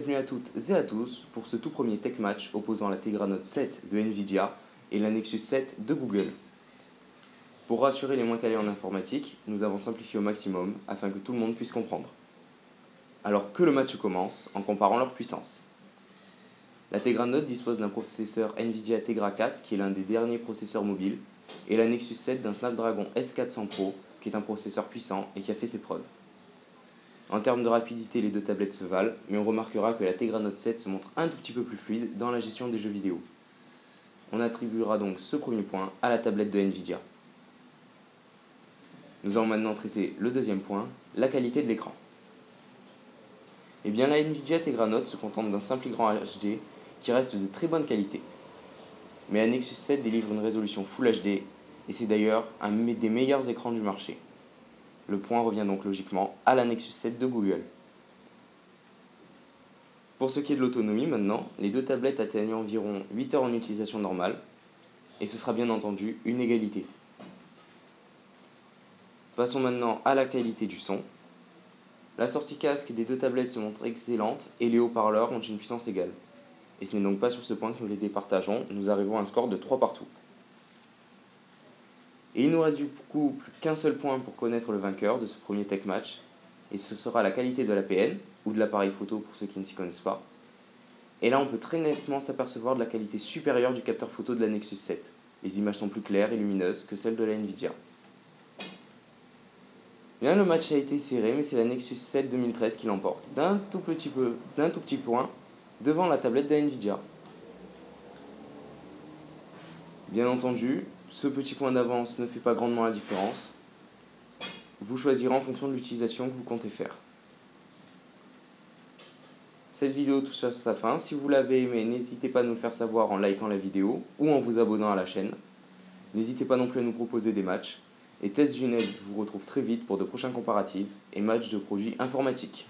bienvenue à toutes et à tous pour ce tout premier Tech Match opposant la Tegra Note 7 de Nvidia et la Nexus 7 de Google. Pour rassurer les moins calés en informatique, nous avons simplifié au maximum afin que tout le monde puisse comprendre. Alors que le match commence en comparant leurs puissances. La Tegra Note dispose d'un processeur Nvidia Tegra 4 qui est l'un des derniers processeurs mobiles et la Nexus 7 d'un Snapdragon S400 Pro qui est un processeur puissant et qui a fait ses preuves. En termes de rapidité, les deux tablettes se valent, mais on remarquera que la Tegra Note 7 se montre un tout petit peu plus fluide dans la gestion des jeux vidéo. On attribuera donc ce premier point à la tablette de Nvidia. Nous allons maintenant traiter le deuxième point, la qualité de l'écran. Eh bien, la Nvidia Tegra Note se contente d'un simple écran HD qui reste de très bonne qualité. Mais la Nexus 7 délivre une résolution Full HD et c'est d'ailleurs un des meilleurs écrans du marché. Le point revient donc logiquement à la Nexus 7 de Google. Pour ce qui est de l'autonomie maintenant, les deux tablettes atteignent environ 8 heures en utilisation normale et ce sera bien entendu une égalité. Passons maintenant à la qualité du son. La sortie casque des deux tablettes se montre excellente et les haut-parleurs ont une puissance égale. Et ce n'est donc pas sur ce point que nous les départageons, nous arrivons à un score de 3 partout. Et il nous reste du coup plus qu'un seul point pour connaître le vainqueur de ce premier Tech Match, et ce sera la qualité de l'APN, ou de l'appareil photo pour ceux qui ne s'y connaissent pas. Et là on peut très nettement s'apercevoir de la qualité supérieure du capteur photo de la Nexus 7. Les images sont plus claires et lumineuses que celles de la Nvidia. Bien, le match a été serré, mais c'est la Nexus 7 2013 qui l'emporte, d'un tout petit point, devant la tablette de Nvidia. Bien entendu, ce petit point d'avance ne fait pas grandement la différence. Vous choisirez en fonction de l'utilisation que vous comptez faire. Cette vidéo touche à sa fin. Si vous l'avez aimée, n'hésitez pas à nous le faire savoir en likant la vidéo ou en vous abonnant à la chaîne. N'hésitez pas non plus à nous proposer des matchs. Et Test du Net vous retrouve très vite pour de prochains comparatifs et matchs de produits informatiques.